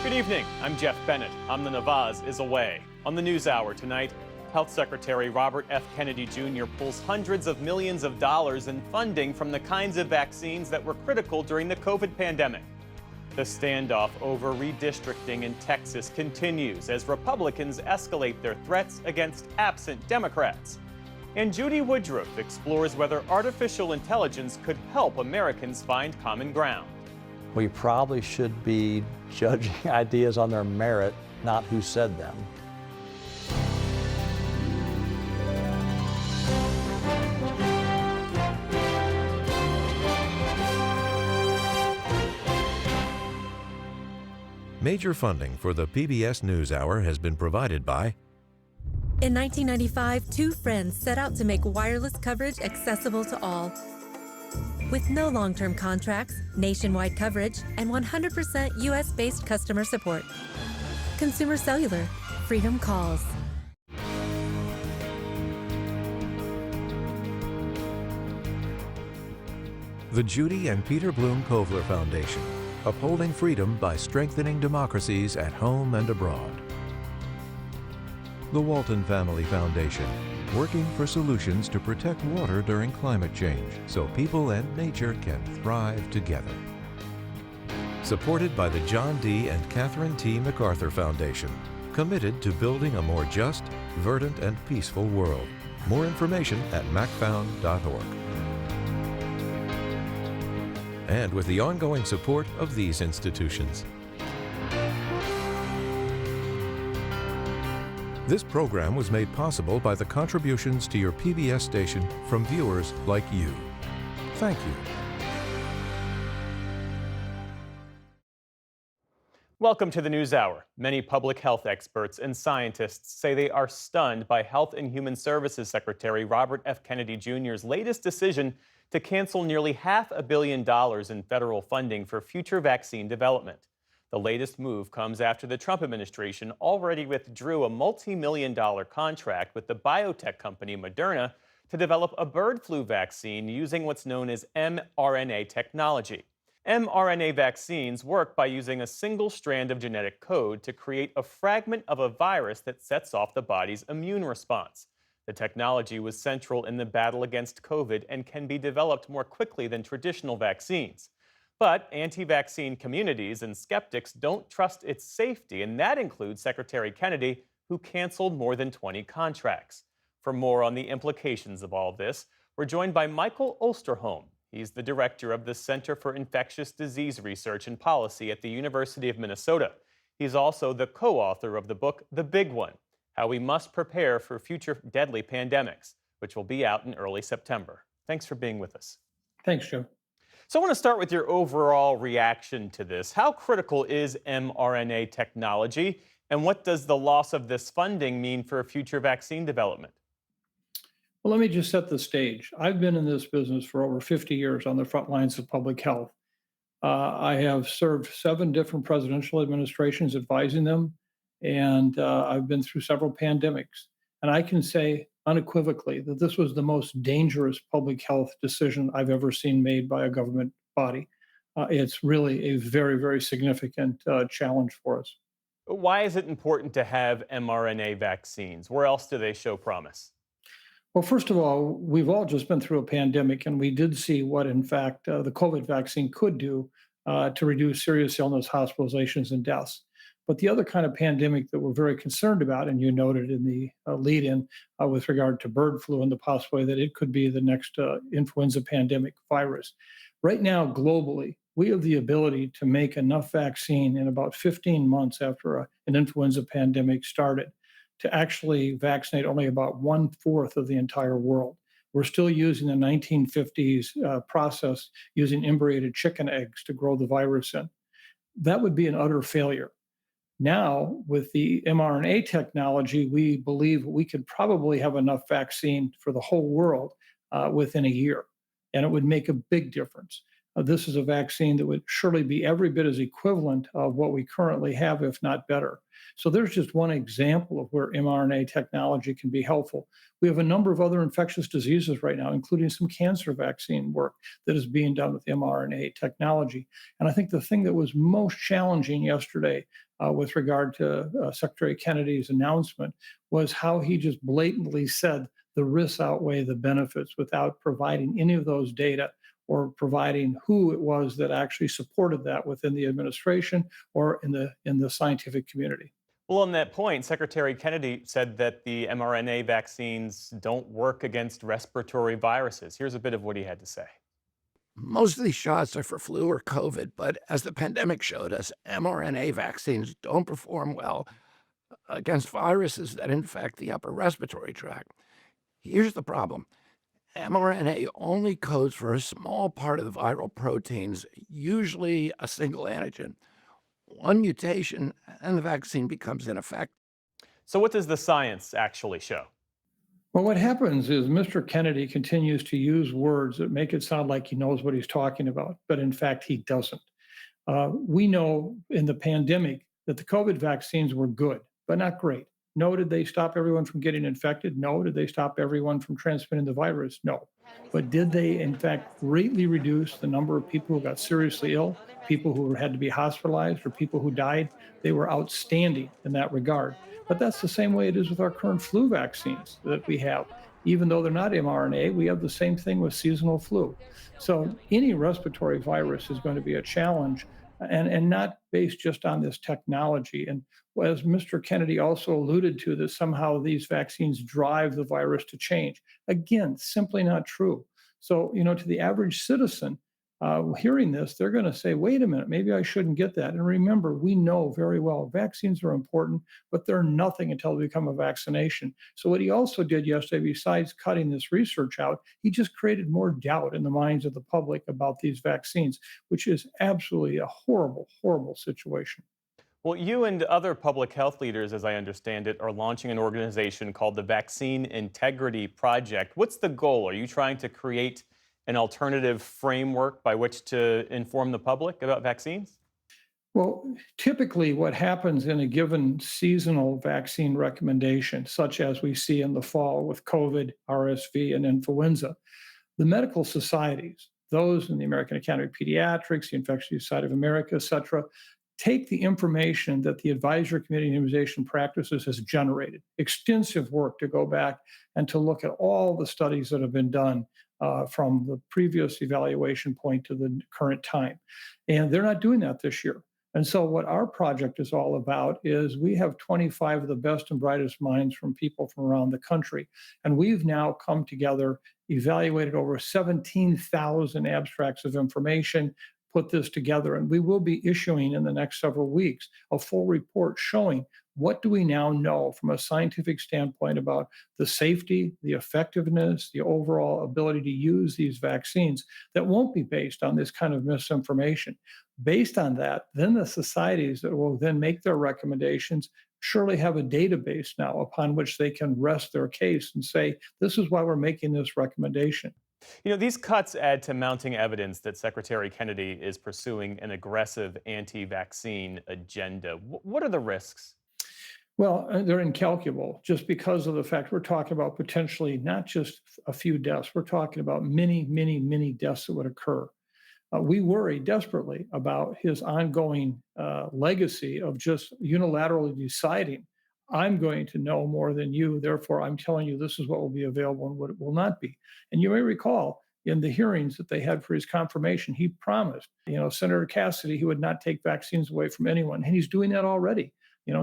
Good evening. I'm Jeff Bennett. Amna Nawaz is away. On the NewsHour tonight, Health Secretary Robert F. Kennedy Jr. pulls hundreds of millions of dollars in funding from the kinds of vaccines that were critical during the COVID pandemic. The standoff over redistricting in Texas continues as Republicans escalate their threats against absent Democrats. And Judy Woodruff explores whether artificial intelligence could help Americans find common ground. We probably should be judging ideas on their merit, not who said them. Major funding for the PBS NewsHour has been provided by... In 1995, two friends set out to make wireless coverage accessible to all. With no long-term contracts, nationwide coverage, and 100% U.S.-based customer support. Consumer Cellular. Freedom calls. The Judy and Peter Bloom Kovler Foundation, upholding freedom by strengthening democracies at home and abroad. The Walton Family Foundation, working for solutions to protect water during climate change so people and nature can thrive together. Supported by the John D. and Catherine T. MacArthur Foundation, committed to building a more just, verdant, and peaceful world. More information at macfound.org. And with the ongoing support of these institutions. This program was made possible by the contributions to your PBS station from viewers like you. Thank you. Welcome to the NewsHour. Many public health experts and scientists say they are stunned by Health and Human Services Secretary Robert F. Kennedy Jr.'s latest decision to cancel nearly $500 million in federal funding for future vaccine development. The latest move comes after the Trump administration already withdrew a multi-million-dollar contract with the biotech company Moderna to develop a bird flu vaccine using what's known as mRNA technology. mRNA vaccines work by using a single strand of genetic code to create a fragment of a virus that sets off the body's immune response. The technology was central in the battle against COVID and can be developed more quickly than traditional vaccines. But anti-vaccine communities and skeptics don't trust its safety, and that includes Secretary Kennedy, who canceled more than 20 contracts. For more on the implications of all this, we're joined by Michael Osterholm. He's the director of the Center for Infectious Disease Research and Policy at the University of Minnesota. He's also the co-author of the book, The Big One: How We Must Prepare for Future Deadly Pandemics, which will be out in early September. Thanks for being with us. Thanks, Joe. So I want to start with your overall reaction to this. How critical is mRNA technology, and what does the loss of this funding mean for future vaccine development? Well, let me just set the stage. I've been in this business for over 50 years on the front lines of public health. I have served 7 different presidential administrations advising them, and I've been through several pandemics. And I can say unequivocally that this was the most dangerous public health decision I've ever seen made by a government body. It's really a very, very significant challenge for us. Why is it important to have mRNA vaccines? Where else do they show promise? Well, first of all, we've all just been through a pandemic, and we did see what, in fact, the COVID vaccine could do to reduce serious illness, hospitalizations, and deaths. But the other kind of pandemic that we're very concerned about, and you noted in the lead-in with regard to bird flu and the possibility that it could be the next influenza pandemic virus. Right now, globally, we have the ability to make enough vaccine in about 15 months after an influenza pandemic started to actually vaccinate only about 1/4 of the entire world. We're still using the 1950s process using embryonated chicken eggs to grow the virus in. That would be an utter failure. Now, with the mRNA technology, we believe we could probably have enough vaccine for the whole world within a year, and it would make a big difference. this is a vaccine that would surely be every bit as equivalent of what we currently have, if not better. So there's just one example of where mRNA technology can be helpful. We have a number of other infectious diseases right now, including some cancer vaccine work that is being done with mRNA technology. And I think the thing that was most challenging yesterday with regard to Secretary Kennedy's announcement was how he just blatantly said the risks outweigh the benefits without providing any of those data or providing who it was that actually supported that within the administration or in the scientific community. Well, on that point, Secretary Kennedy said that the mRNA vaccines don't work against respiratory viruses. Here's a bit of what he had to say. Most of these shots are for flu or COVID, but as the pandemic showed us, mRNA vaccines don't perform well against viruses that infect the upper respiratory tract. Here's the problem. mRNA only codes for a small part of the viral proteins, usually a single antigen. One mutation, and the vaccine becomes ineffective. So, what does the science actually show? Well, what happens is Mr. Kennedy continues to use words that make it sound like he knows what he's talking about, but in fact, he doesn't. We know in the pandemic that the COVID vaccines were good, but not great. No, did they stop everyone from getting infected? No. Did they stop everyone from transmitting the virus? No. But did they, in fact, greatly reduce the number of people who got seriously ill, people who had to be hospitalized, or people who died? They were outstanding in that regard. But that's the same way it is with our current flu vaccines that we have. Even though they're not mRNA, we have the same thing with seasonal flu. So any respiratory virus is going to be a challenge and not based just on this technology. And as Mr. Kennedy also alluded to, that somehow these vaccines drive the virus to change. Again, simply not true. So, to the average citizen hearing this, they're going to say, wait a minute, maybe I shouldn't get that. And remember, we know very well vaccines are important, but they're nothing until they become a vaccination. So what he also did yesterday, besides cutting this research out, he just created more doubt in the minds of the public about these vaccines, which is absolutely a horrible, horrible situation. Well, you and other public health leaders, as I understand it, are launching an organization called the Vaccine Integrity Project. What's the goal? Are you trying to create an alternative framework by which to inform the public about vaccines? Well, typically what happens in a given seasonal vaccine recommendation, such as we see in the fall with COVID, RSV, and influenza, the medical societies, those in the American Academy of Pediatrics, the Infectious Society of America, et cetera, take the information that the Advisory Committee on Immunization Practices has generated, extensive work to go back and to look at all the studies that have been done from the previous evaluation point to the current time. And they're not doing that this year. And so what our project is all about is we have 25 of the best and brightest minds from people from around the country. And we've now come together, evaluated over 17,000 abstracts of information, put this together, and we will be issuing in the next several weeks a full report showing what do we now know from a scientific standpoint about the safety, the effectiveness, the overall ability to use these vaccines that won't be based on this kind of misinformation. Based on that, then the societies that will then make their recommendations surely have a database now upon which they can rest their case and say, this is why we're making this recommendation. These cuts add to mounting evidence that Secretary Kennedy is pursuing an aggressive anti-vaccine agenda. What are the risks? Well, they're incalculable just because of the fact we're talking about potentially not just a few deaths, we're talking about many, many, many deaths that would occur. We worry desperately about his ongoing legacy of just unilaterally deciding, I'm going to know more than you, therefore I'm telling you this is what will be available and what it will not be. And you may recall in the hearings that they had for his confirmation, he promised, Senator Cassidy, he would not take vaccines away from anyone. And he's doing that already.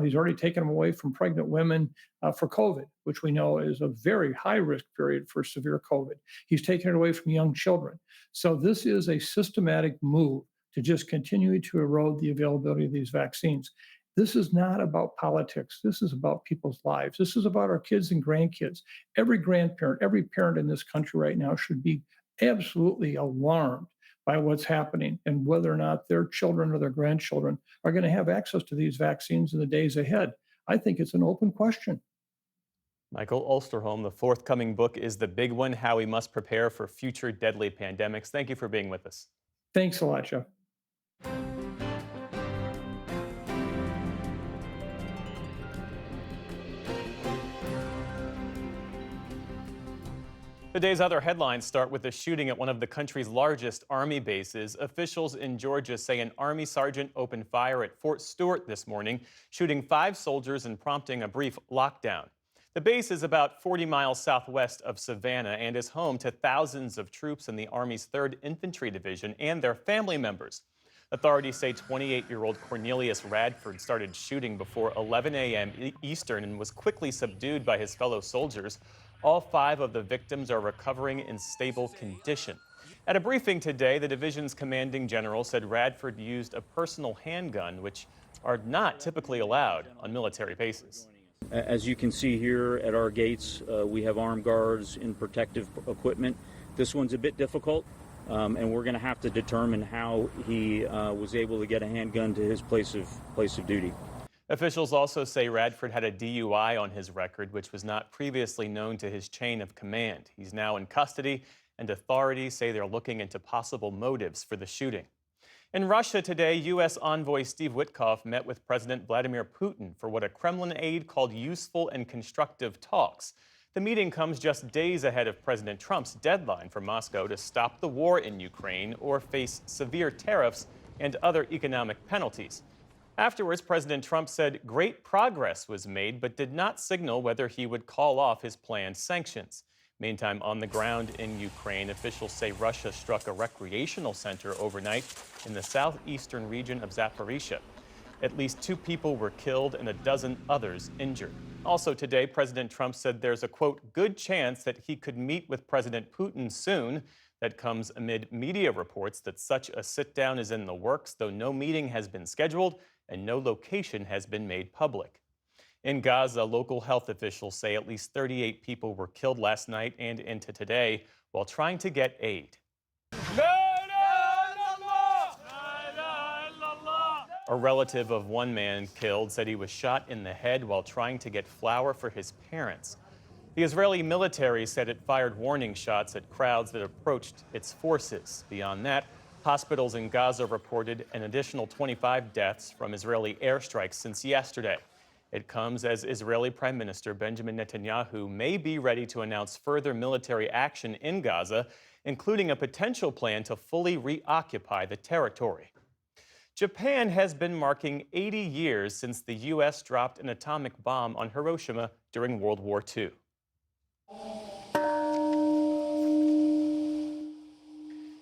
He's already taken them away from pregnant women for COVID, which we know is a very high risk period for severe COVID. He's taken it away from young children. So this is a systematic move to just continue to erode the availability of these vaccines. This is not about politics. This is about people's lives. This is about our kids and grandkids. Every grandparent, every parent in this country right now should be absolutely alarmed by what's happening and whether or not their children or their grandchildren are going to have access to these vaccines in the days ahead. I think it's an open question. Michael Osterholm, the forthcoming book is The Big One: How We Must Prepare for Future Deadly Pandemics. Thank you for being with us. Thanks a lot, Jeff. The day's other headlines start with a shooting at one of the country's largest Army bases. Officials in Georgia say an Army sergeant opened fire at Fort Stewart this morning, shooting 5 soldiers and prompting a brief lockdown. The base is about 40 miles southwest of Savannah and is home to thousands of troops in the Army's 3rd Infantry Division and their family members. Authorities say 28-year-old Cornelius Radford started shooting before 11 a.m. Eastern and was quickly subdued by his fellow soldiers. All 5 of the victims are recovering in stable condition. At a briefing today, the division's commanding general said Radford used a personal handgun, which are not typically allowed on military bases. As you can see here at our gates, we have armed guards in protective equipment. This one's a bit difficult, and we're going to have to determine how he was able to get a handgun to his place of duty. Officials also say Radford had a DUI on his record, which was not previously known to his chain of command. He's now in custody, and authorities say they're looking into possible motives for the shooting. In Russia today, U.S. envoy Steve Witkoff met with President Vladimir Putin for what a Kremlin aide called useful and constructive talks. The meeting comes just days ahead of President Trump's deadline for Moscow to stop the war in Ukraine or face severe tariffs and other economic penalties. Afterwards, President Trump said great progress was made, but did not signal whether he would call off his planned sanctions. Meantime, on the ground in Ukraine, officials say Russia struck a recreational center overnight in the southeastern region of Zaporizhzhia. At least 2 people were killed and a dozen others injured. Also today, President Trump said there's a, quote, good chance that he could meet with President Putin soon. That comes amid media reports that such a sit-down is in the works, though no meeting has been scheduled and no location has been made public. In Gaza, local health officials say at least 38 people were killed last night and into today while trying to get aid. A relative of one man killed said he was shot in the head while trying to get flour for his parents. The Israeli military said it fired warning shots at crowds that approached its forces. Beyond that, hospitals in Gaza reported an additional 25 deaths from Israeli airstrikes since yesterday. It comes as Israeli Prime Minister Benjamin Netanyahu may be ready to announce further military action in Gaza, including a potential plan to fully reoccupy the territory. Japan has been marking 80 years since the U.S. dropped an atomic bomb on Hiroshima during World War II.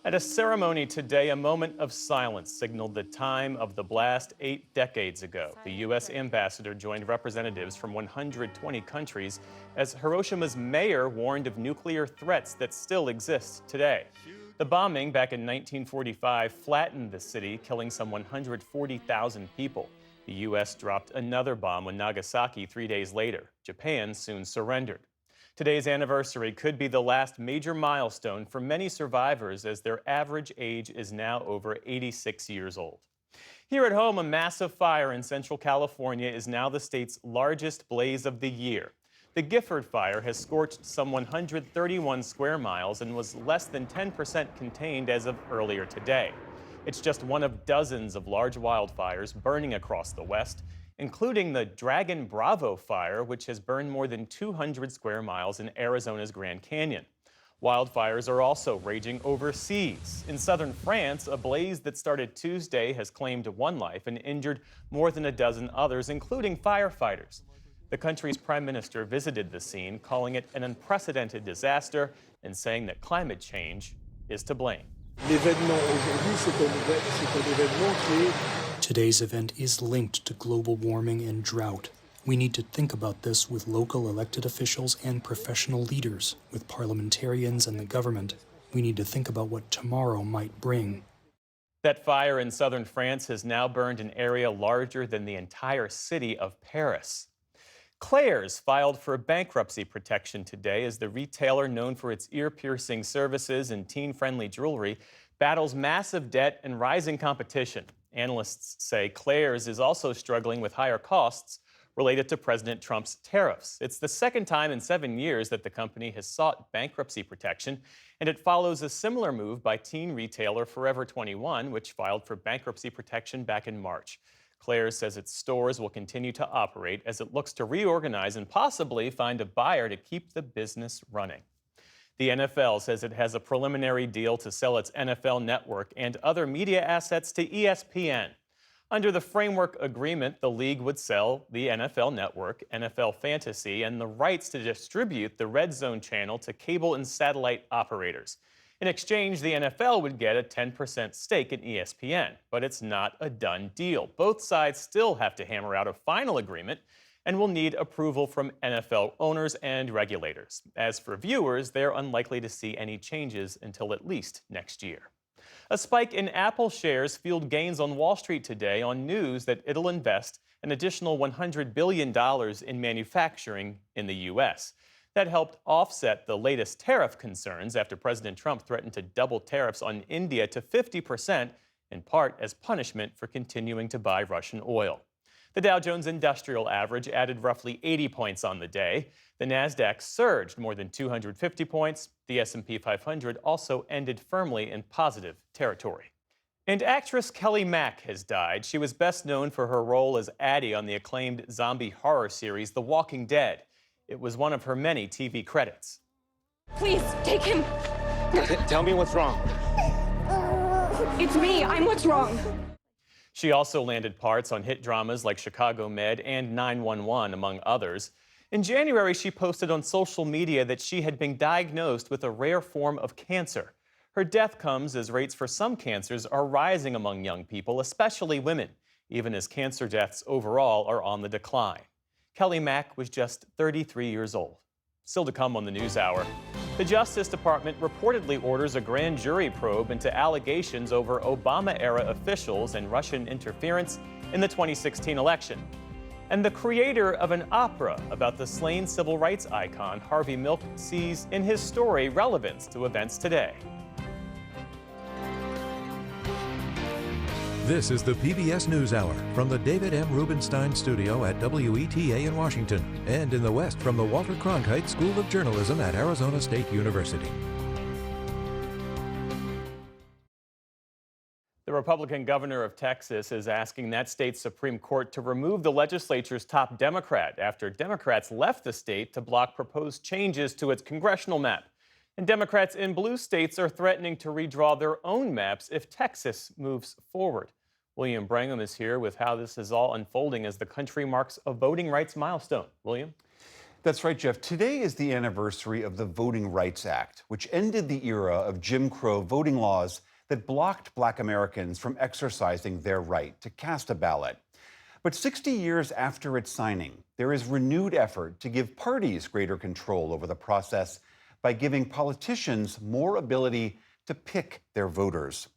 At a ceremony today, a moment of silence signaled the time of the blast 8 decades ago. The U.S. ambassador joined representatives from 120 countries as Hiroshima's mayor warned of nuclear threats that still exist today. The bombing back in 1945 flattened the city, killing some 140,000 people. The U.S. dropped another bomb on Nagasaki 3 days later. Japan soon surrendered. Today's anniversary could be the last major milestone for many survivors, as their average age is now over 86 years old. Here at home, a massive fire in Central California is now the state's largest blaze of the year. The Gifford fire has scorched some 131 square miles and was less than 10% contained as of earlier today. It's just one of dozens of large wildfires burning across the West, including the Dragon Bravo fire, which has burned more than 200 square miles in Arizona's Grand Canyon. Wildfires are also raging overseas. In southern France, a blaze that started Tuesday has claimed 1 life and injured more than a dozen others, including firefighters. The country's prime minister visited the scene, calling it an unprecedented disaster and saying that climate change is to blame. Today's event is linked to global warming and drought. We need to think about this with local elected officials and professional leaders, with parliamentarians and the government. We need to think about what tomorrow might bring. That fire in southern France has now burned an area larger than the entire city of Paris. Claire's filed for bankruptcy protection today as the retailer, known for its ear-piercing services and teen-friendly jewelry, battles massive debt and rising competition. Analysts say Claire's is also struggling with higher costs, related to President Trump's tariffs. It's the second time in 7 years that the company has sought bankruptcy protection, and it follows a similar move by teen retailer Forever 21, which filed for bankruptcy protection back in March. Claire's says its stores will continue to operate as it looks to reorganize and possibly find a buyer to keep the business running. The NFL says it has a preliminary deal to sell its NFL network and other media assets to ESPN. Under the framework agreement, the league would sell the NFL network, NFL Fantasy, and the rights to distribute the Red Zone channel to cable and satellite operators. In exchange, the NFL would get a 10% stake in ESPN, but it's not a done deal. Both sides still have to hammer out a final agreement and will need approval from NFL owners and regulators. As for viewers, they're unlikely to see any changes until at least next year. A spike in Apple shares fueled gains on Wall Street today on news that it'll invest an additional $100 billion in manufacturing in the U.S. That helped offset the latest tariff concerns after President Trump threatened to double tariffs on India to 50%, in part as punishment for continuing to buy Russian oil. The Dow Jones Industrial Average added roughly 80 points on the day. The Nasdaq surged more than 250 points. The S&P 500 also ended firmly in positive territory. And actress Kelly Mack has died. She was best known for her role as Addie on the acclaimed zombie horror series The Walking Dead. It was one of her many TV credits. Please, take him. Tell me what's wrong. It's me. I'm what's wrong. She also landed parts on hit dramas like Chicago Med and 911, among others. In January, she posted on social media that she had been diagnosed with a rare form of cancer. Her death comes as rates for some cancers are rising among young people, especially women, even as cancer deaths overall are on the decline. Kelly Mack was just 33 years old. Still to come on the NewsHour. The Justice Department reportedly orders a grand jury probe into allegations over Obama-era officials and Russian interference in the 2016 election. And the creator of an opera about the slain civil rights icon Harvey Milk sees in his story relevance to events today. This is the PBS NewsHour from the David M. Rubenstein Studio at WETA in Washington, and in the West from the Walter Cronkite School of Journalism at Arizona State University. The Republican governor of Texas is asking that state's Supreme Court to remove the legislature's top Democrat after Democrats left the state to block proposed changes to its congressional map. And Democrats in blue states are threatening to redraw their own maps if Texas moves forward. William Brangham is here with how this is all unfolding as the country marks a voting rights milestone. William? That's right, Jeff. Today is the anniversary of the Voting Rights Act, which ended the era of Jim Crow voting laws that blocked Black Americans from exercising their right to cast a ballot. But 60 years after its signing, there is renewed effort to give parties greater control over the process by giving politicians more ability to pick their voters.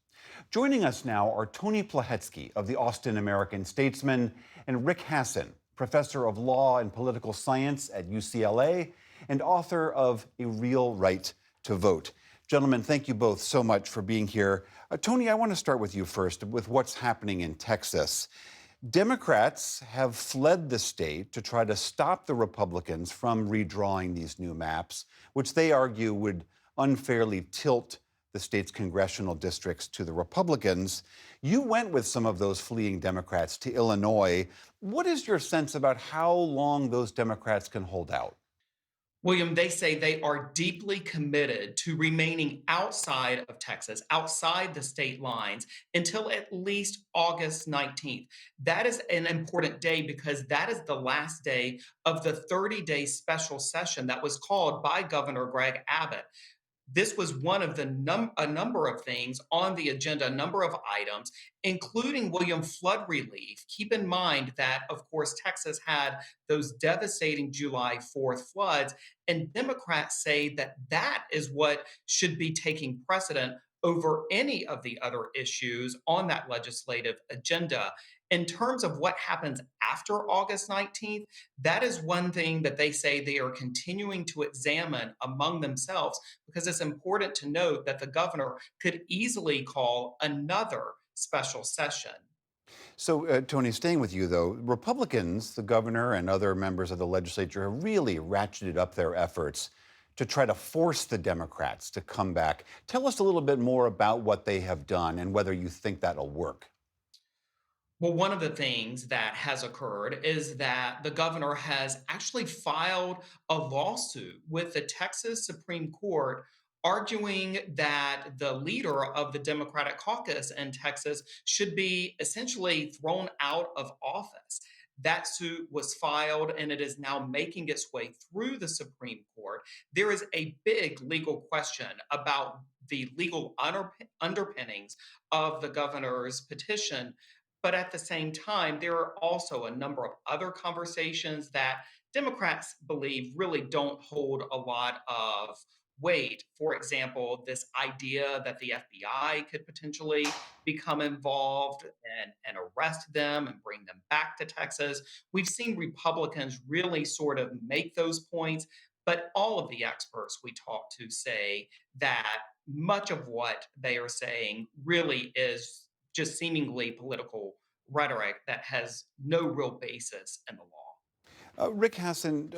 Joining us now are Tony Plahetsky of the Austin American-Statesman and Rick Hasen, professor of law and political science at UCLA and author of A Real Right to Vote. Gentlemen, thank you both so much for being here. Tony, I want to start with you first, with what's happening in Texas. Democrats have fled the state to try to stop the Republicans from redrawing these new maps, which they argue would unfairly tilt the state's congressional districts to the Republicans. You went with some of those fleeing Democrats to Illinois. What is your sense about how long those Democrats can hold out? William, they say they are deeply committed to remaining outside of Texas, outside the state lines, until at least August 19th. That is an important day because that is the last day of the 30-day special session that was called by Governor Greg Abbott. This was one of a number of things on the agenda, a number of items, including William flood relief. Keep in mind that, of course, Texas had those devastating July 4th floods, and Democrats say that that is what should be taking precedent over any of the other issues on that legislative agenda. In terms of what happens after August 19th, that is one thing that they say they are continuing to examine among themselves, because it's important to note that the governor could easily call another special session. So, Tony, staying with you, though, Republicans, the governor and other members of the legislature have really ratcheted up their efforts to try to force the Democrats to come back. Tell us a little bit more about what they have done and whether you think that'll work. Well, one of the things that has occurred is that the governor has actually filed a lawsuit with the Texas Supreme Court arguing that the leader of the Democratic caucus in Texas should be essentially thrown out of office. That suit was filed and it is now making its way through the Supreme Court. There is a big legal question about the legal underpinnings of the governor's petition, but at the same time, there are also a number of other conversations that Democrats believe really don't hold a lot of weight. For example, this idea that the FBI could potentially become involved and arrest them and bring them back to Texas. We've seen Republicans really sort of make those points, but all of the experts we talk to say that much of what they are saying really is just seemingly political rhetoric that has no real basis in the law. Rick Hasen,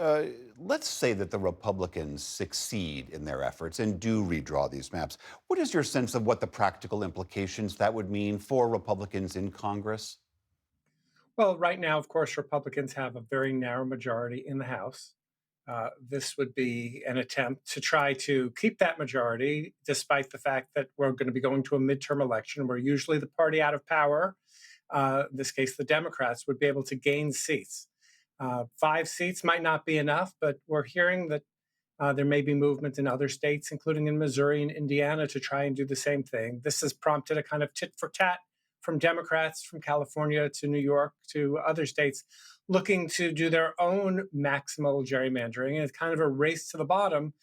let's say that the Republicans succeed in their efforts and do redraw these maps. What is your sense of what the practical implications that would mean for Republicans in Congress? Well, right now, of course, Republicans have a very narrow majority in the House. This would be an attempt to try to keep that majority, despite the fact that we're going to be going to a midterm election where usually the party out of power, in this case, the Democrats, would be able to gain seats. 5 seats might not be enough, but we're hearing that there may be movement in other states, including in Missouri and Indiana, to try and do the same thing. This has prompted a kind of tit for tat from Democrats from California to New York to other states looking to do their own maximal gerrymandering. And it's kind of a race to the bottom.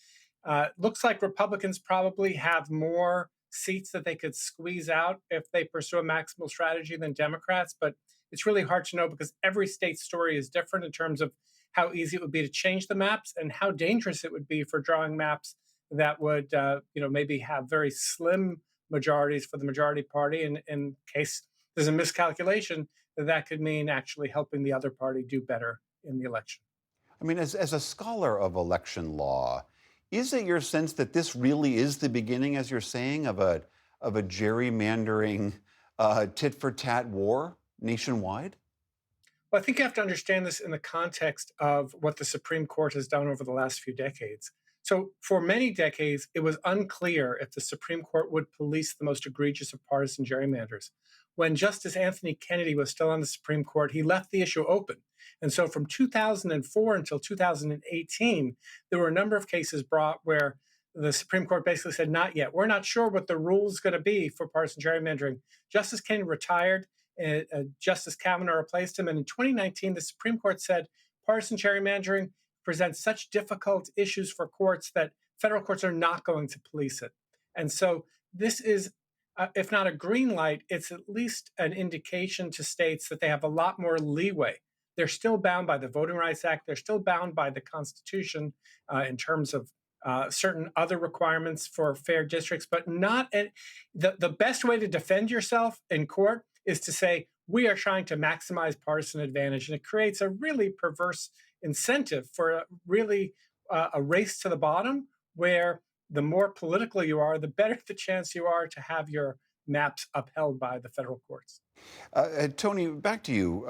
Looks like Republicans probably have more seats that they could squeeze out if they pursue a maximal strategy than Democrats, but it's really hard to know because every state story is different in terms of how easy it would be to change the maps and how dangerous it would be for drawing maps that would, maybe have very slim majorities for the majority party. And in case there's a miscalculation, that could mean actually helping the other party do better in the election. I mean, as a scholar of election law, is it your sense that this really is the beginning, as you're saying, of a gerrymandering tit-for-tat war nationwide? Well, I think you have to understand this in the context of what the Supreme Court has done over the last few decades. So for many decades, it was unclear if the Supreme Court would police the most egregious of partisan gerrymanders. When Justice Anthony Kennedy was still on the Supreme Court, he left the issue open. And so from 2004 until 2018, there were a number of cases brought where the Supreme Court basically said, not yet. We're not sure what the rule is going to be for partisan gerrymandering. Justice Kennedy retired. Justice Kavanaugh replaced him. And in 2019, the Supreme Court said partisan gerrymandering presents such difficult issues for courts that federal courts are not going to police it. And so this is, if not a green light, it's at least an indication to states that they have a lot more leeway. They're still bound by the Voting Rights Act. They're still bound by the Constitution in terms of certain other requirements for fair districts, but not the best way to defend yourself in court is to say, we are trying to maximize partisan advantage. And it creates a really perverse incentive for a race to the bottom, where the more political you are, the better the chance you are to have your maps upheld by the federal courts. Tony, back to you.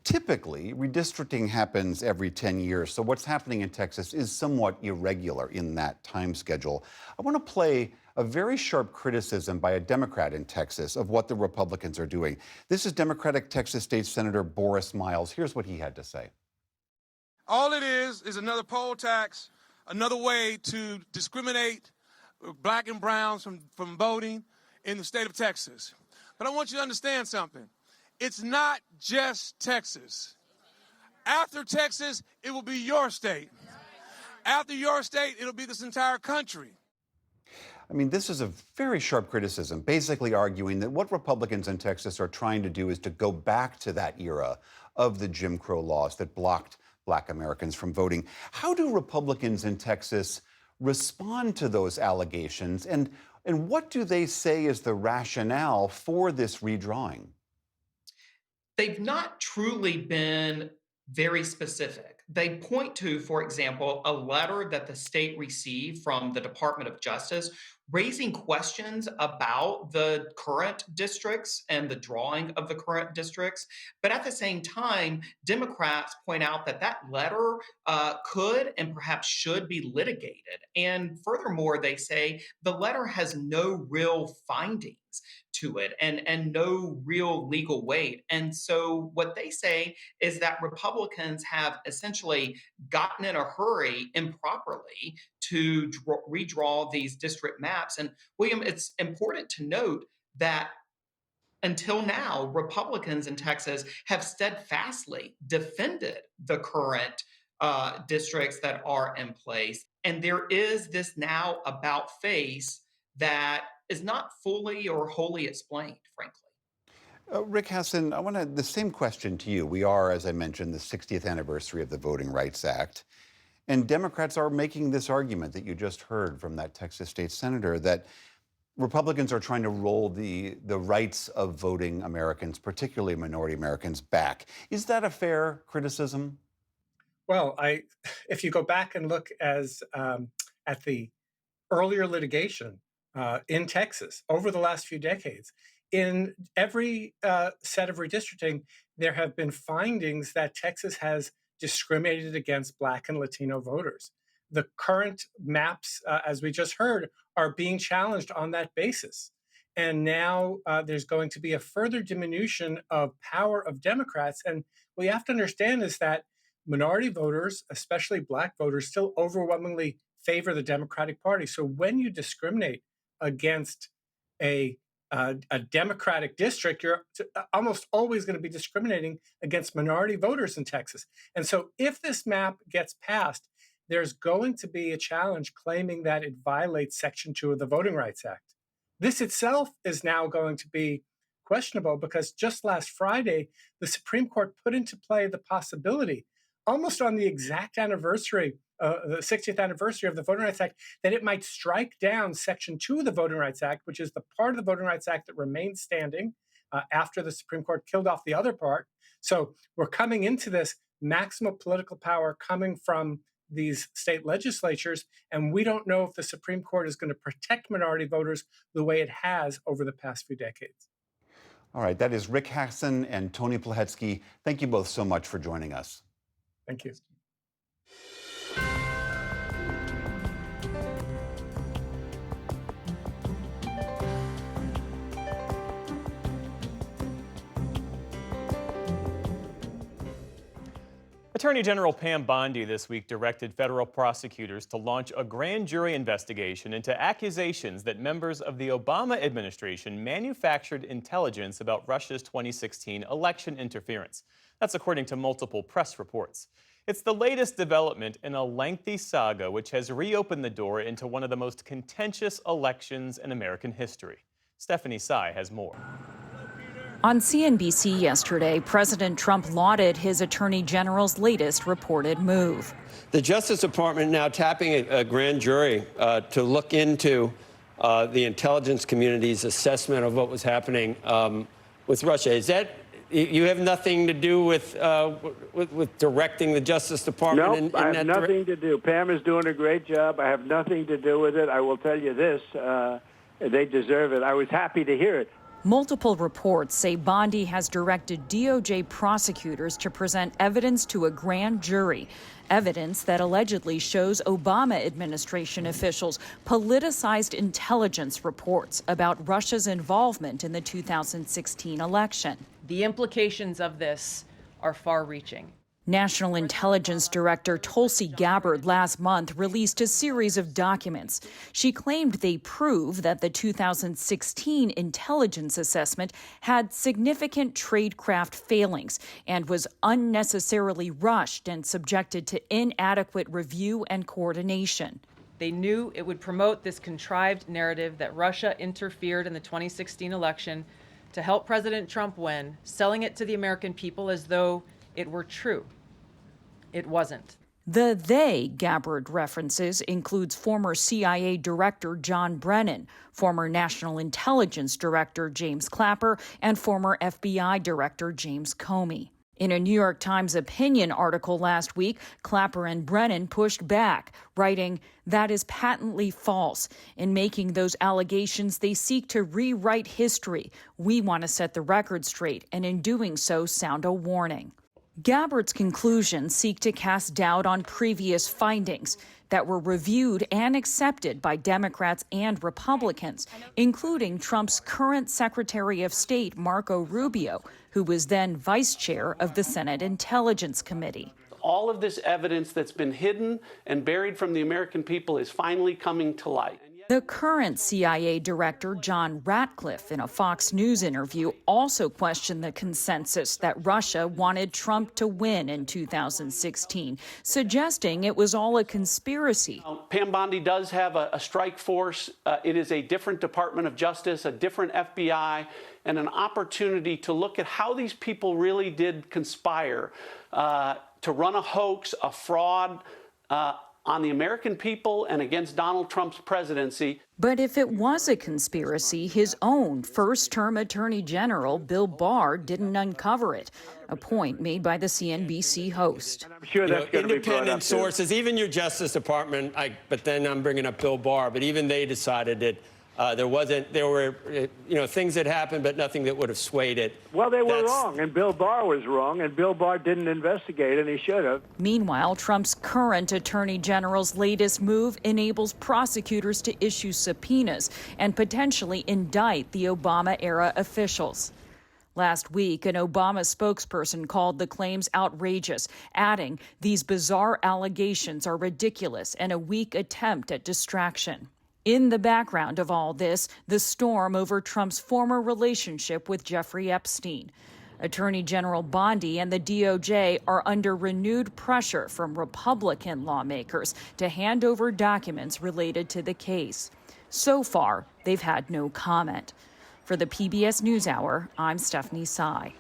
Typically, redistricting happens every 10 years. So what's happening in Texas is somewhat irregular in that time schedule. I want to play a very sharp criticism by a Democrat in Texas of what the Republicans are doing. This is Democratic Texas State Senator Boris Miles. Here's what he had to say. All it is another poll tax, another way to discriminate black and browns from voting in the state of Texas. But I want you to understand something. It's not just Texas. After Texas, it will be your state. After your state, it'll be this entire country. I mean, this is a very sharp criticism, basically arguing that what Republicans in Texas are trying to do is to go back to that era of the Jim Crow laws that blocked Black Americans from voting. How do Republicans in Texas respond to those allegations, and what do they say is the rationale for this redrawing? They've not truly been very specific. They point to, for example, a letter that the state received from the Department of Justice raising questions about the current districts and the drawing of the current districts. But at the same time, Democrats point out that that letter could and perhaps should be litigated. And furthermore, they say the letter has no real findings to it and no real legal weight. And so what they say is that Republicans have essentially gotten in a hurry improperly to redraw these district maps. And William, it's important to note that until now, Republicans in Texas have steadfastly defended the current districts that are in place. And there is this now about face that is not fully or wholly explained, frankly. Rick Hasen, I want the same question to you. We are, as I mentioned, the 60th anniversary of the Voting Rights Act. And Democrats are making this argument that you just heard from that Texas state senator that Republicans are trying to roll the rights of voting Americans, particularly minority Americans, back. Is that a fair criticism? Well, if you go back and look at the earlier litigation in Texas over the last few decades, in every set of redistricting, there have been findings that Texas has discriminated against Black and Latino voters. The current maps, as we just heard, are being challenged on that basis. And now there's going to be a further diminution of power of Democrats. And what you have to understand is that minority voters, especially Black voters, still overwhelmingly favor the Democratic Party. So when you discriminate against a Democratic district, you're almost always going to be discriminating against minority voters in Texas. And so if this map gets passed, there's going to be a challenge claiming that it violates Section 2 of the Voting Rights Act. This itself is now going to be questionable because just last Friday, the Supreme Court put into play the possibility, almost on the exact anniversary, the 60th anniversary of the Voting Rights Act, that it might strike down Section 2 of the Voting Rights Act, which is the part of the Voting Rights Act that remains standing after the Supreme Court killed off the other part. So we're coming into this maximal political power coming from these state legislatures, and we don't know if the Supreme Court is going to protect minority voters the way it has over the past few decades. All right, that is Rick Hasen and Tony Plahetsky. Thank you both so much for joining us. Thank you. Attorney General Pam Bondi this week directed federal prosecutors to launch a grand jury investigation into accusations that members of the Obama administration manufactured intelligence about Russia's 2016 election interference. That's according to multiple press reports. It's the latest development in a lengthy saga which has reopened the door into one of the most contentious elections in American history. Stephanie Sy has more. On CNBC yesterday, President Trump lauded his attorney general's latest reported move. The Justice Department now tapping a grand jury to look into the intelligence community's assessment of what was happening with Russia. Is that you have nothing to do with directing the Justice Department? No, I have nothing to do. Pam is doing a great job. I have nothing to do with it. I will tell you this: they deserve it. I was happy to hear it. Multiple reports say Bondi has directed DOJ prosecutors to present evidence to a grand jury, evidence that allegedly shows Obama administration officials politicized intelligence reports about Russia's involvement in the 2016 election. The implications of this are far-reaching. National Intelligence Director Tulsi Gabbard last month released a series of documents. She claimed they prove that the 2016 intelligence assessment had significant tradecraft failings and was unnecessarily rushed and subjected to inadequate review and coordination. They knew it would promote this contrived narrative that Russia interfered in the 2016 election to help President Trump win, selling it to the American people as though it were true. It wasn't. The they Gabbard references includes former CIA Director John Brennan, former National Intelligence Director James Clapper, and former FBI Director James Comey. In a New York Times opinion article last week, Clapper and Brennan pushed back, writing, "That is patently false. In making those allegations, they seek to rewrite history. We want to set the record straight, and in doing so, sound a warning." Gabbard's conclusions seek to cast doubt on previous findings that were reviewed and accepted by Democrats and Republicans, including Trump's current Secretary of State, Marco Rubio, who was then vice chair of the Senate Intelligence Committee. All of this evidence that's been hidden and buried from the American people is finally coming to light. The current CIA director, John Ratcliffe, in a Fox News interview, also questioned the consensus that Russia wanted Trump to win in 2016, suggesting it was all a conspiracy. Pam Bondi does have a strike force. It is a different Department of Justice, a different FBI, and an opportunity to look at how these people really did conspire to run a hoax, a fraud, on the American people and against Donald Trump's presidency. But if it was a conspiracy, his own first-term Attorney General, Bill Barr, didn't uncover it, a point made by the CNBC host. I'm sure that's going to be brought up Independent sources, even your Justice Department, but then I'm bringing up Bill Barr, but even they decided that there were things that happened, but nothing that would have swayed it. Well, they were wrong, and Bill Barr was wrong, and Bill Barr didn't investigate, and he should have. Meanwhile, Trump's current Attorney General's latest move enables prosecutors to issue subpoenas and potentially indict the Obama-era officials. Last week, an Obama spokesperson called the claims outrageous, adding, "These bizarre allegations are ridiculous and a weak attempt at distraction." In the background of all this, the storm over Trump's former relationship with Jeffrey Epstein. Attorney General Bondi and the DOJ are under renewed pressure from Republican lawmakers to hand over documents related to the case. So far, they've had no comment. For the PBS NewsHour, I'm Stephanie Sy.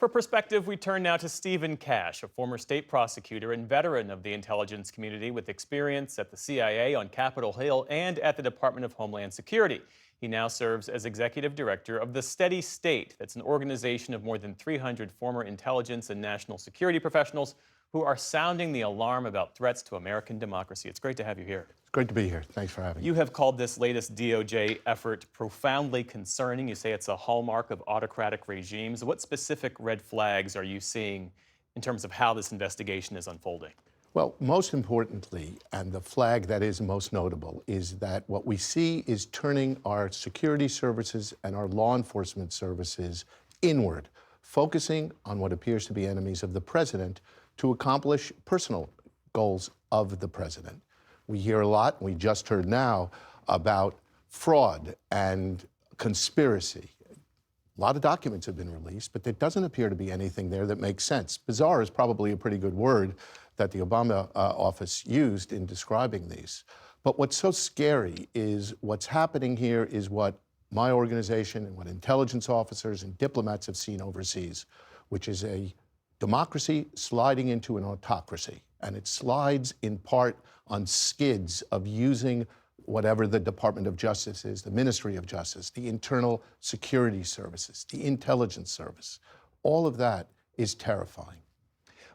For perspective, we turn now to Stephen Cash, a former state prosecutor and veteran of the intelligence community with experience at the CIA on Capitol Hill and at the Department of Homeland Security. He now serves as executive director of the Steady State. That's an organization of more than 300 former intelligence and national security professionals who are sounding the alarm about threats to American democracy. It's great to have you here. It's great to be here. Thanks for having me. You have called this latest DOJ effort profoundly concerning. You say it's a hallmark of autocratic regimes. What specific red flags are you seeing in terms of how this investigation is unfolding? Well, most importantly, and the flag that is most notable, is that what we see is turning our security services and our law enforcement services inward, focusing on what appears to be enemies of the president to accomplish personal goals of the president. We hear a lot, we just heard now, about fraud and conspiracy. A lot of documents have been released, but there doesn't appear to be anything there that makes sense. Bizarre is probably a pretty good word that the Obama office used in describing these. But what's so scary is what's happening here is what my organization and what intelligence officers and diplomats have seen overseas, which is a democracy sliding into an autocracy. And it slides in part on skids of using whatever the Department of Justice is, the Ministry of Justice, the Internal Security Services, the Intelligence Service. All of that is terrifying.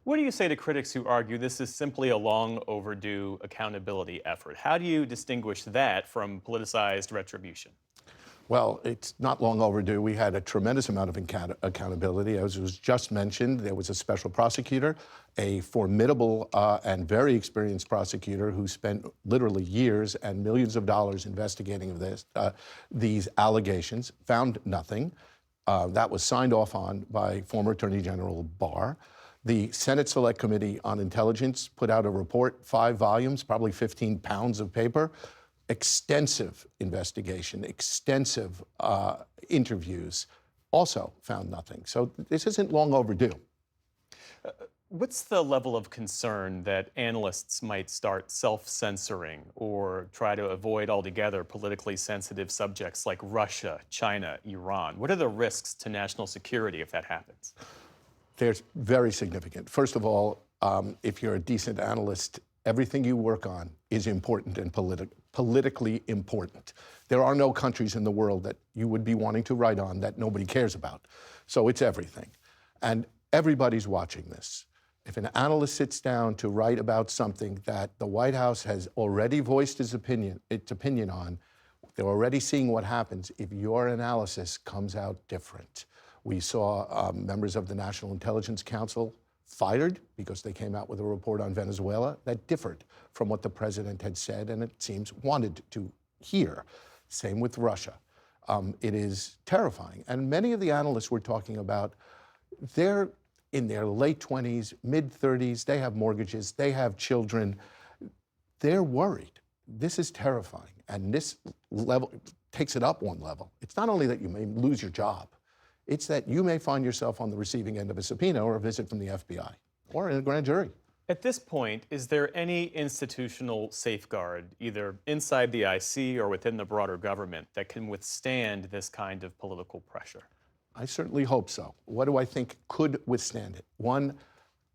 What do you say to critics who argue this is simply a long overdue accountability effort? How do you distinguish that from politicized retribution? Well, it's not long overdue. We had a tremendous amount of accountability. As was just mentioned, there was a special prosecutor, a formidable and very experienced prosecutor who spent literally years and millions of dollars investigating these allegations, found nothing. That was signed off on by former Attorney General Barr. The Senate Select Committee on Intelligence put out a report, 5 volumes, probably 15 pounds of paper. Extensive investigation, extensive interviews, also found nothing. So this isn't long overdue. What's the level of concern that analysts might start self-censoring or try to avoid altogether politically sensitive subjects like Russia, China, Iran? What are the risks to national security if that happens? They're very significant. First of all, if you're a decent analyst, everything you work on is important and politically important. There are no countries in the world that you would be wanting to write on that nobody cares about. So it's everything. And everybody's watching this. If an analyst sits down to write about something that the White House has already voiced its opinion on, they're already seeing what happens if your analysis comes out different. We saw members of the National Intelligence Council fired because they came out with a report on Venezuela that differed from what the president had said and it seems wanted to hear. Same with Russia. It is terrifying. And many of the analysts we're talking about, they're in their late 20s, mid 30s, they have mortgages, they have children. They're worried. This is terrifying. And this level takes it up one level. It's not only that you may lose your job, it's that you may find yourself on the receiving end of a subpoena or a visit from the FBI or in a grand jury. At this point, is there any institutional safeguard, either inside the IC or within the broader government, that can withstand this kind of political pressure? I certainly hope so. What do I think could withstand it? One,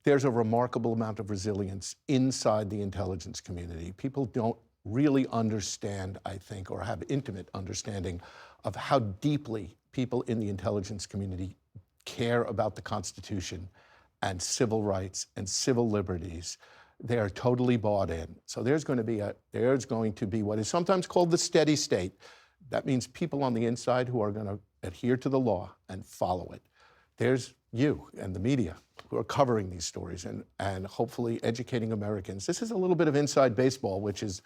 there's a remarkable amount of resilience inside the intelligence community. People don't really understand, I think, or have intimate understanding of how deeply people in the intelligence community care about the Constitution and civil rights and civil liberties. They are totally bought in. So there's going to be what is sometimes called the steady state. That means people on the inside who are going to adhere to the law and follow it. There's you and the media who are covering these stories and hopefully educating Americans. This is a little bit of inside baseball, which is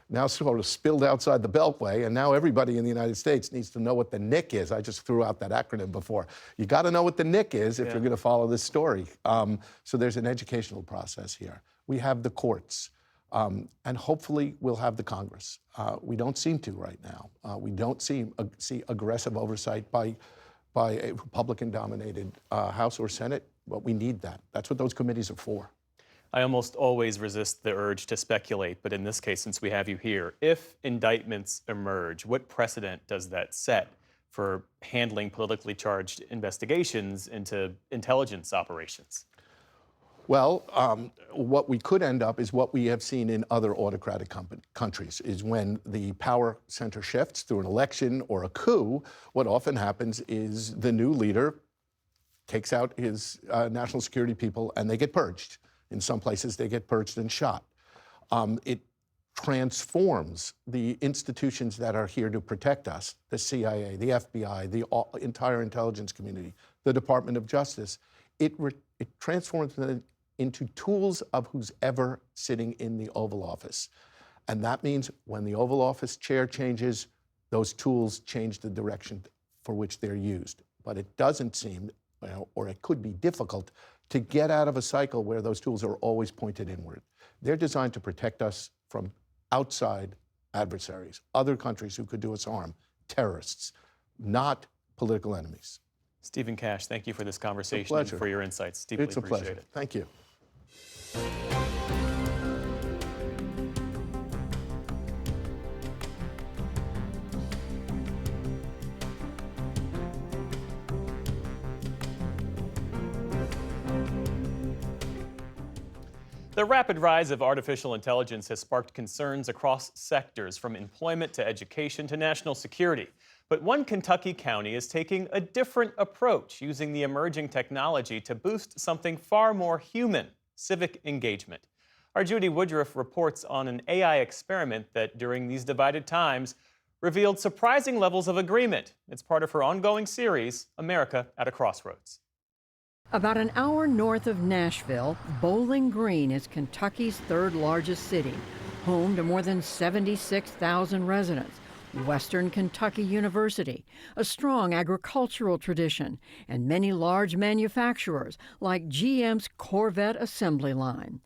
now sort of spilled outside the Beltway, and now everybody in the United States needs to know what the NIC is. I just threw out that acronym before. You got to know what the NIC is if you're going to follow this story. So there's an educational process here. We have the courts, and hopefully we'll have the Congress. We don't seem to right now. We don't see aggressive oversight by a Republican-dominated House or Senate, but we need that. That's what those committees are for. I almost always resist the urge to speculate, but in this case, since we have you here, if indictments emerge, what precedent does that set for handling politically charged investigations into intelligence operations? Well, what we could end up is what we have seen in other autocratic countries, is when the power center shifts through an election or a coup, what often happens is the new leader takes out his national security people and they get purged. In some places, they get purged and shot. It transforms the institutions that are here to protect us, the CIA, the FBI, the entire intelligence community, the Department of Justice. It transforms them into tools of who's ever sitting in the Oval Office. And that means when the Oval Office chair changes, those tools change the direction for which they're used. But it doesn't seem, or it could be difficult, to get out of a cycle where those tools are always pointed inward. They're designed to protect us from outside adversaries, other countries who could do us harm, terrorists, not political enemies. Stephen Kash, thank you for this conversation and for your insights. Deeply It's a appreciate pleasure. it. Thank you. The rapid rise of artificial intelligence has sparked concerns across sectors, from employment to education to national security. But one Kentucky county is taking a different approach, using the emerging technology to boost something far more human: civic engagement. Our Judy Woodruff reports on an AI experiment that, during these divided times, revealed surprising levels of agreement. It's part of her ongoing series, America at a Crossroads. About an hour north of Nashville, Bowling Green is Kentucky's third largest city, home to more than 76,000 residents. Western Kentucky University, a strong agricultural tradition, and many large manufacturers like GM's Corvette assembly line.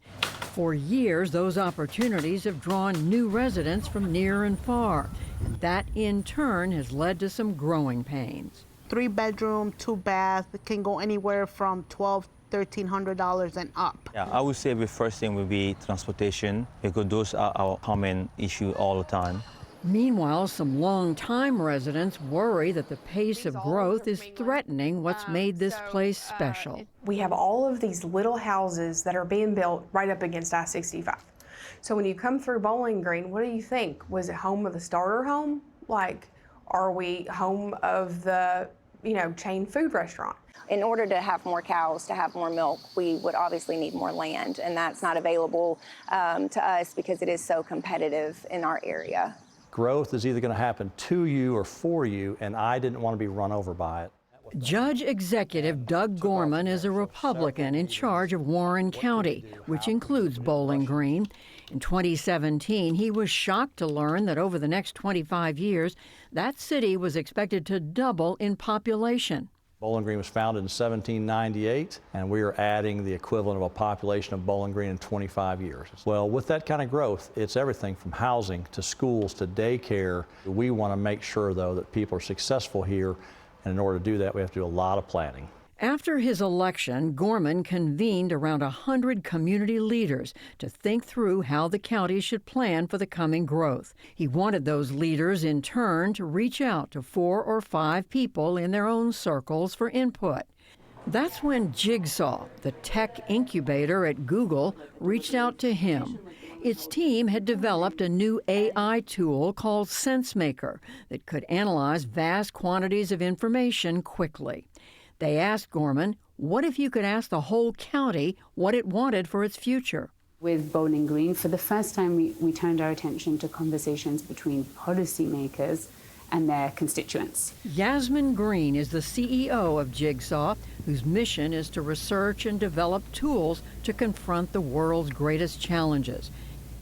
For years, those opportunities have drawn new residents from near and far, and that in turn has led to some growing pains. 3-bedroom, 2-bath, can go anywhere from $1,300 and up. Yeah, I would say the first thing would be transportation, because those are our common issue all the time. Meanwhile, some longtime residents worry that the pace of growth is threatening what's made this place special. We have all of these little houses that are being built right up against I-65. So when you come through Bowling Green, what do you think? Was it home of the starter home? Like, are we home of the, chain food restaurant? In order to have more cows, to have more milk, we would obviously need more land, and that's not available to us because it is so competitive in our area. Growth is either going to happen to you or for you, and I didn't want to be run over by it. Judge Executive Doug Gorman is a Republican in charge of Warren County, which includes Bowling Green. In 2017, he was shocked to learn that over the next 25 years, that city was expected to double in population. Bowling Green was founded in 1798, and we are adding the equivalent of a population of Bowling Green in 25 years. Well, with that kind of growth, it's everything from housing to schools to daycare. We want to make sure, though, that people are successful here, and in order to do that, we have to do a lot of planning. After his election, Gorman convened around 100 community leaders to think through how the county should plan for the coming growth. He wanted those leaders, in turn, to reach out to 4 or 5 people in their own circles for input. That's when Jigsaw, the tech incubator at Google, reached out to him. Its team had developed a new AI tool called SenseMaker that could analyze vast quantities of information quickly. They asked Gorman, what if you could ask the whole county what it wanted for its future? With Bowling Green, for the first time, we turned our attention to conversations between policymakers and their constituents. Yasmin Green is the CEO of Jigsaw, whose mission is to research and develop tools to confront the world's greatest challenges.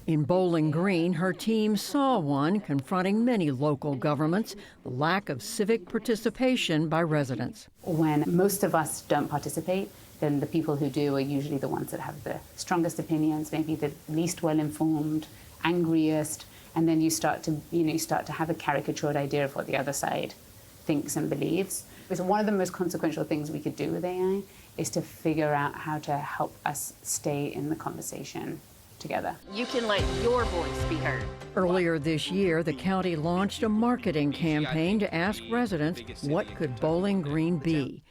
In Bowling Green, her team saw one confronting many local governments, the lack of civic participation by residents. When most of us don't participate, then the people who do are usually the ones that have the strongest opinions, maybe the least well-informed, angriest, and then you start to have a caricatured idea of what the other side thinks and believes. So one of the most consequential things we could do with AI is to figure out how to help us stay in the conversation together. You can let your voice be heard. Earlier this year, the county launched a marketing campaign to ask residents what could Bowling Green be.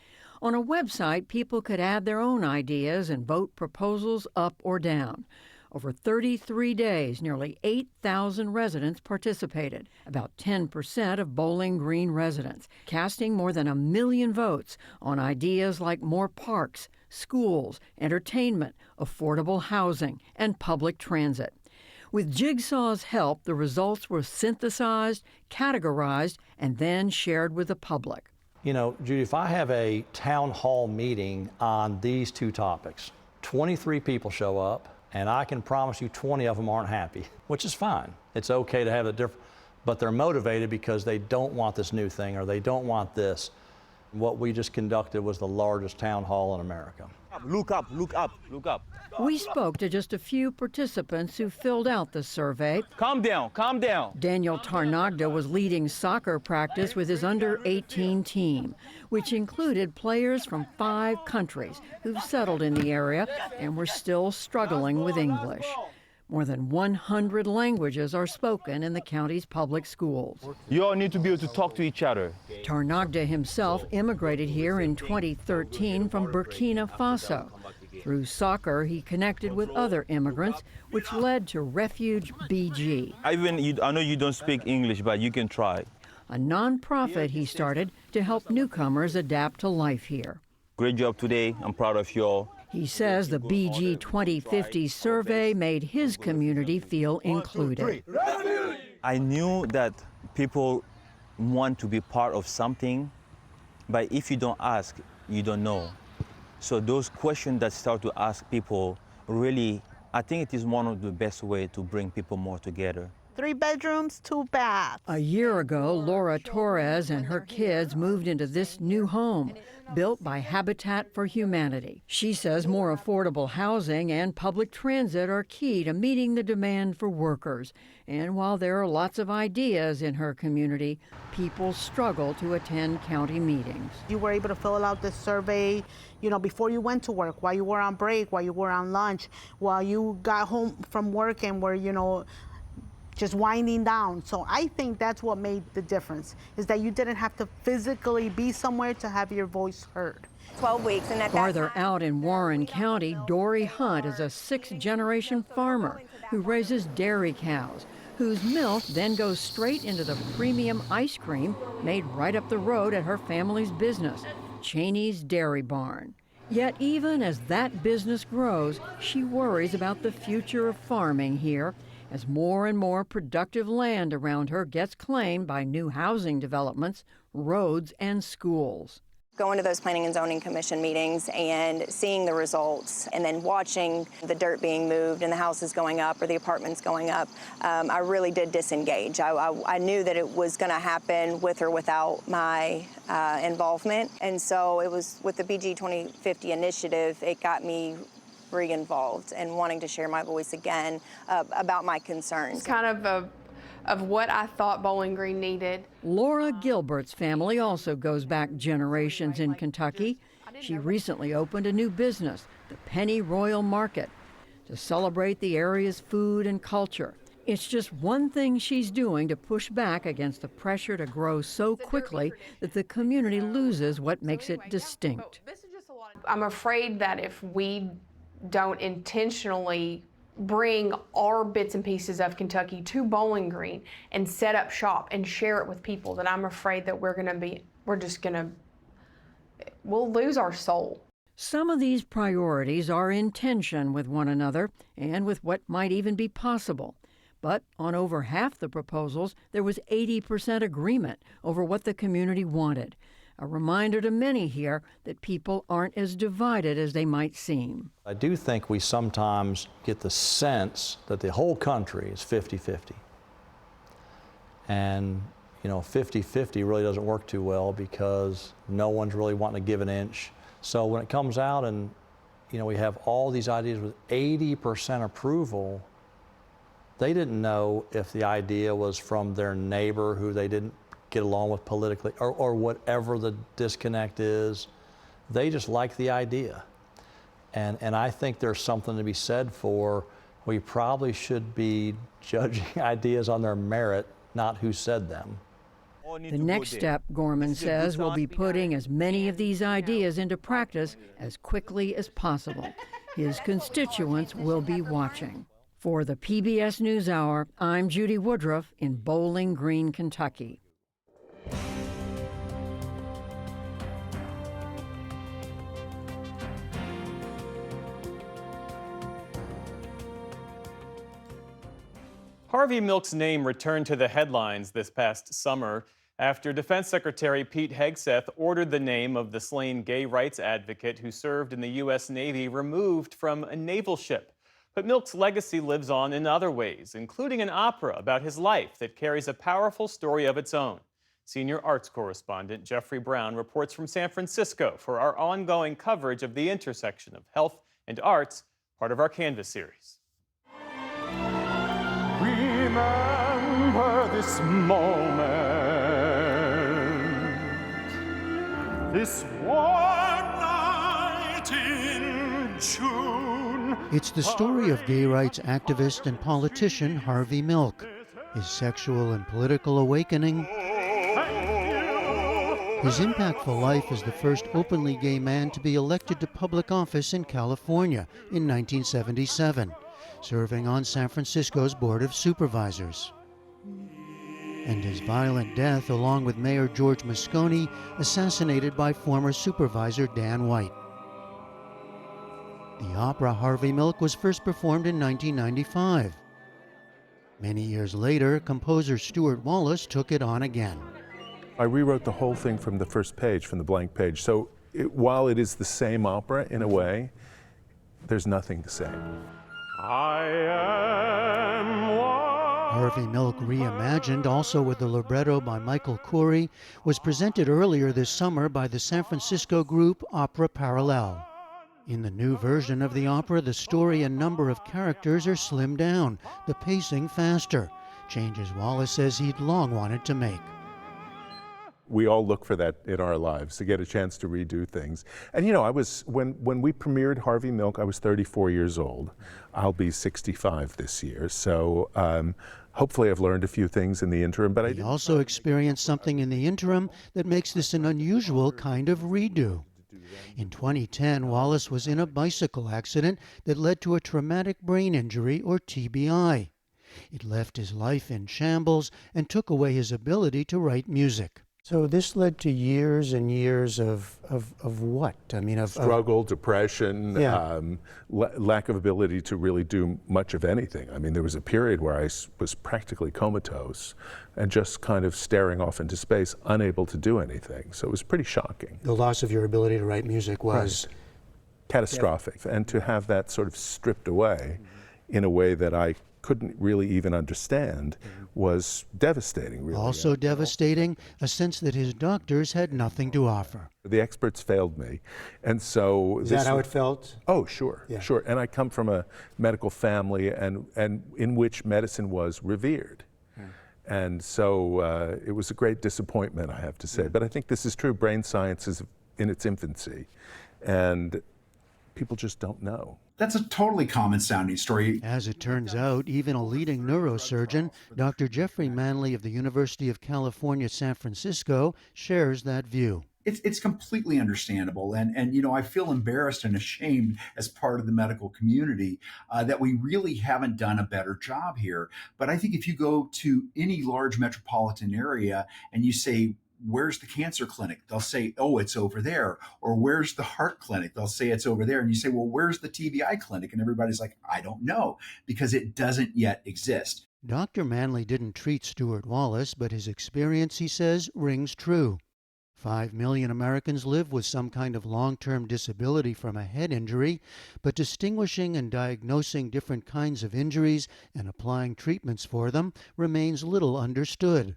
On a website, people could add their own ideas and vote proposals up or down. Over 33 days, nearly 8,000 residents participated, about 10% of Bowling Green residents, casting more than 1 million votes on ideas like more parks, schools, entertainment, affordable housing, and public transit. With Jigsaw's help, the results were synthesized, categorized, and then shared with the public. You know, Judy, if I have a town hall meeting on these 2 topics, 23 people show up, and I can promise you 20 of them aren't happy, which is fine. It's okay to have a different, but they're motivated because they don't want this new thing or they don't want this. What we just conducted was the largest town hall in America. Look up, look up, look up. We spoke to just a few participants who filled out the survey. Calm down, calm down. Daniel Tarnagda was leading soccer practice with his under-18 team, which included players from 5 countries who've settled in the area and were still struggling with English. More than 100 languages are spoken in the county's public schools. You all need to be able to talk to each other. Tarnagda himself immigrated here in 2013 from Burkina Faso. Through soccer, he connected with other immigrants, which led to Refuge BG. I know you don't speak English, but you can try. A nonprofit he started to help newcomers adapt to life here. Great job today. I'm proud of you all. He says the BG 2050 survey made his community feel included. I knew that people want to be part of something, but if you don't ask, you don't know. So those questions that start to ask people, really, I think it is one of the best ways to bring people more together. 3 bedrooms, 2 baths. A year ago, Laura Torres and her kids moved into this new home, built by Habitat for Humanity. She says more affordable housing and public transit are key to meeting the demand for workers. And while there are lots of ideas in her community, people struggle to attend county meetings. You were able to fill out this survey, before you went to work, while you were on break, while you were on lunch, while you got home from work and were, just winding down. So I think that's what made the difference, is that you didn't have to physically be somewhere to have your voice heard. 12 weeks, and Farther out in Warren County, Dory Hunt is a sixth-generation farmer who raises dairy cows, whose milk then goes straight into the premium ice cream made right up the road at her family's business, Cheney's Dairy Barn. Yet even as that business grows, she worries about the future of farming here, as more and more productive land around her gets claimed by new housing developments, roads, and schools. Going to those Planning and Zoning Commission meetings and seeing the results and then watching the dirt being moved and the houses going up or the apartments going up, I really did disengage. I knew that it was going to happen with or without my involvement. And so it was with the BG 2050 initiative, it got me re-involved and wanting to share my voice again about my concerns. It's kind of what I thought Bowling Green needed. Laura Gilbert's family also goes back generations in Kentucky. She recently opened a new business, the Penny Royal Market, to celebrate the area's food and culture. It's just one thing she's doing to push back against the pressure to grow so quickly that the community loses what makes it distinct. I'm afraid that if we don't intentionally bring our bits and pieces of Kentucky to Bowling Green and set up shop and share it with people, that I'm afraid that we'll lose our soul. Some of these priorities are in tension with one another and with what might even be possible. But on over half the proposals, there was 80% agreement over what the community wanted. A reminder to many here that people aren't as divided as they might seem. I do think we sometimes get the sense that the whole country is 50-50. And, 50-50 really doesn't work too well because no one's really wanting to give an inch. So when it comes out and, we have all these ideas with 80% approval, they didn't know if the idea was from their neighbor who they didn't get along with politically, or whatever the disconnect is. They just like the idea. And I think there's something to be said for, we probably should be judging ideas on their merit, not who said them. The next step, Gorman says, will be putting as many of these ideas into practice as quickly as possible. His constituents will be watching. For the PBS NewsHour, I'm Judy Woodruff in Bowling Green, Kentucky. Harvey Milk's name returned to the headlines this past summer after Defense Secretary Pete Hegseth ordered the name of the slain gay rights advocate who served in the U.S. Navy removed from a naval ship. But Milk's legacy lives on in other ways, including an opera about his life that carries a powerful story of its own. Senior arts correspondent Jeffrey Brown reports from San Francisco for our ongoing coverage of the intersection of health and arts, part of our Canvas series. Remember this moment, this one night in June. It's the story of gay rights activist and politician Harvey Milk, his sexual and political awakening, his impactful life as the first openly gay man to be elected to public office in California in 1977. Serving on San Francisco's Board of Supervisors. And his violent death, along with Mayor George Moscone, assassinated by former Supervisor Dan White. The opera Harvey Milk was first performed in 1995. Many years later, composer Stuart Wallace took it on again. I rewrote the whole thing from the first page, from the blank page. So while it is the same opera in a way, there's nothing the same. Harvey Milk Reimagined, also with the libretto by Michael Corey, was presented earlier this summer by the San Francisco group Opera Parallel. In the new version of the opera, the story and number of characters are slimmed down, the pacing faster, changes Wallace says he'd long wanted to make. We all look for that in our lives, to get a chance to redo things. And when we premiered Harvey Milk, I was 34 years old. I'll be 65 this year. So hopefully I've learned a few things in the interim, but He also experienced something in the interim that makes this an unusual kind of redo. In 2010, Wallace was in a bicycle accident that led to a traumatic brain injury, or TBI. It left his life in shambles and took away his ability to write music. So this led to years and years of what? I mean, of struggle, depression, Yeah. Lack of ability to really do much of anything. I mean, there was a period where I was practically comatose and just kind of staring off into space, unable to do anything. So it was pretty shocking. The loss of your ability to write music was catastrophic. And to have that sort of stripped away in a way that I couldn't really even understand was devastating, really. Also devastating, a sense that his doctors had nothing to offer. The experts failed me, and so... Is that how it felt? Oh, sure, sure. And I come from a medical family and in which medicine was revered. And so it was a great disappointment, I have to say. But I think this is true. Brain science is in its infancy, and people just don't know. That's a totally common sounding story. As it turns out, even a leading neurosurgeon, Dr. Jeffrey Manley of the University of California, San Francisco, shares that view. It's completely understandable. And you know, I feel embarrassed and ashamed as part of the medical community that we really haven't done a better job here. But I think if you go to any large metropolitan area and you say, where's the cancer clinic? They'll say, oh, it's over there. Or where's the heart clinic? They'll say it's over there. And you say, well, where's the TBI clinic? And everybody's like, I don't know, because it doesn't yet exist. Dr. Manley didn't treat Stuart Wallace, but his experience, he says, rings true. 5 million Americans live with some kind of long-term disability from a head injury, but distinguishing and diagnosing different kinds of injuries and applying treatments for them remains little understood.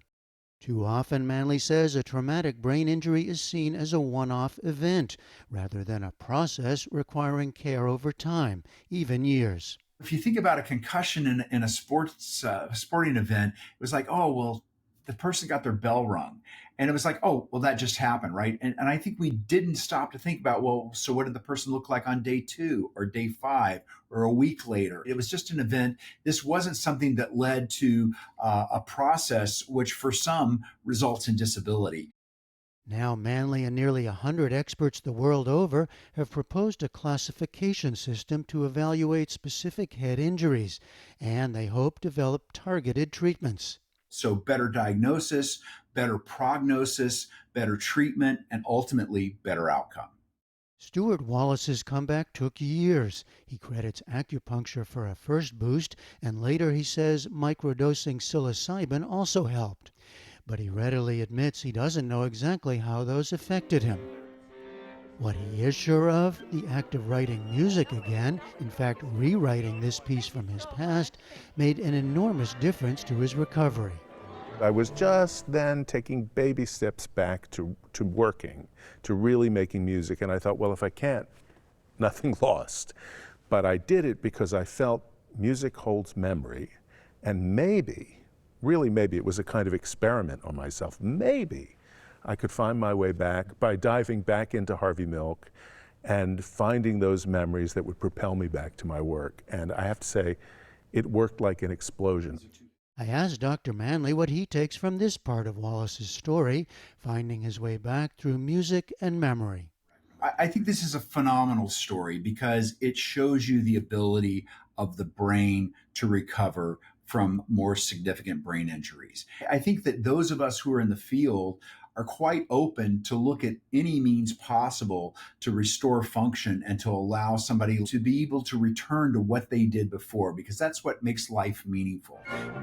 Too often, Manley says, a traumatic brain injury is seen as a one-off event, rather than a process requiring care over time, even years. If you think about a concussion in a sporting event, it was like, oh, well, the person got their bell rung. And it was like, oh, well, that just happened, right? And I think we didn't stop to think about, well, so what did the person look like on day 2 or day 5 or a week later? It was just an event. This wasn't something that led to a process which for some results in disability. Now, Manley and nearly 100 experts the world over have proposed a classification system to evaluate specific head injuries, and they hope develop targeted treatments. So better diagnosis, better prognosis, better treatment, and ultimately better outcome. Stuart Wallace's comeback took years. He credits acupuncture for a first boost, and later he says microdosing psilocybin also helped. But he readily admits he doesn't know exactly how those affected him. What he is sure of, the act of writing music again, in fact rewriting this piece from his past, made an enormous difference to his recovery. I was just then taking baby steps back to working, to really making music, and I thought, well, if I can't, nothing lost. But I did it because I felt music holds memory, and maybe, really maybe, it was a kind of experiment on myself. Maybe I could find my way back by diving back into Harvey Milk and finding those memories that would propel me back to my work. And I have to say, it worked like an explosion. I asked Dr. Manley what he takes from this part of Wallace's story, finding his way back through music and memory. I think this is a phenomenal story because it shows you the ability of the brain to recover from more significant brain injuries. I think that those of us who are in the field are quite open to look at any means possible to restore function and to allow somebody to be able to return to what they did before, because that's what makes life meaningful.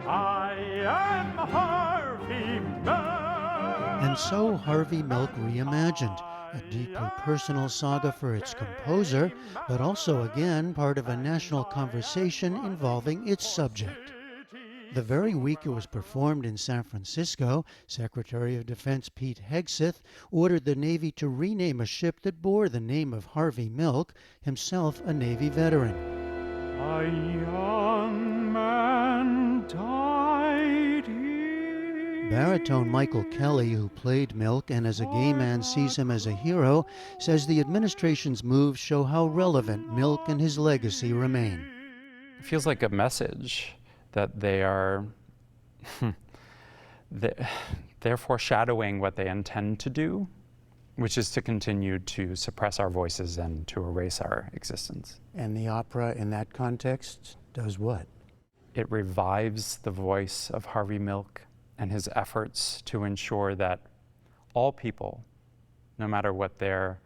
I am Harvey Milk. And so Harvey Milk Reimagined, a deeply personal saga for its composer, but also again part of a national conversation involving its subject. The very week it was performed in San Francisco, Secretary of Defense Pete Hegseth ordered the Navy to rename a ship that bore the name of Harvey Milk, himself a Navy veteran. A young man died here. Baritone Michael Kelly, who played Milk and as a gay man sees him as a hero, says the administration's moves show how relevant Milk and his legacy remain. It feels like a message that they are they're foreshadowing what they intend to do, which is to continue to suppress our voices and to erase our existence. And the opera in that context does what? It revives the voice of Harvey Milk and his efforts to ensure that all people, no matter what their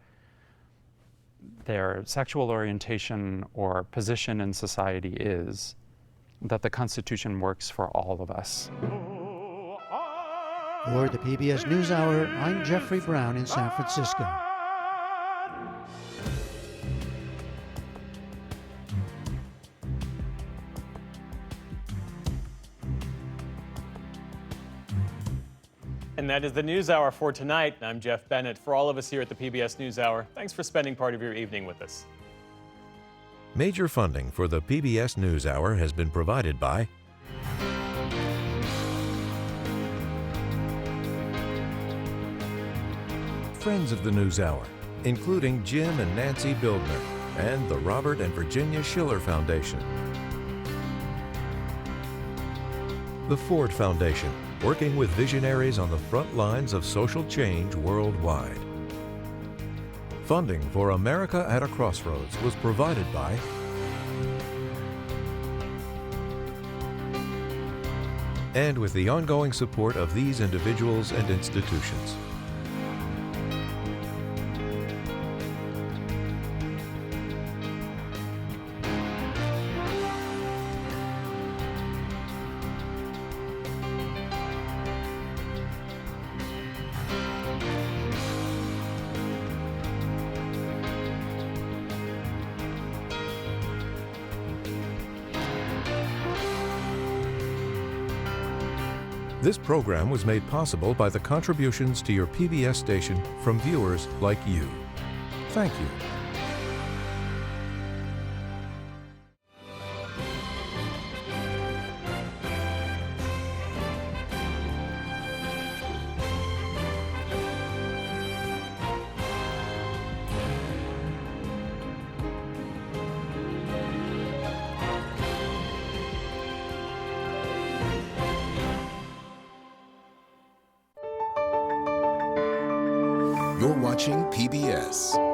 sexual orientation or position in society is, that the Constitution works for all of us. For the PBS NewsHour, I'm Jeffrey Brown in San Francisco. And that is the NewsHour for tonight. I'm Jeff Bennett. For all of us here at the PBS NewsHour, thanks for spending part of your evening with us. Major funding for the PBS NewsHour has been provided by friends of the NewsHour, including Jim and Nancy Bildner and the Robert and Virginia Schiller Foundation. The Ford Foundation, working with visionaries on the front lines of social change worldwide. Funding for America at a Crossroads was provided by and with the ongoing support of these individuals and institutions. This program was made possible by the contributions to your PBS station from viewers like you. Thank you. You're watching PBS.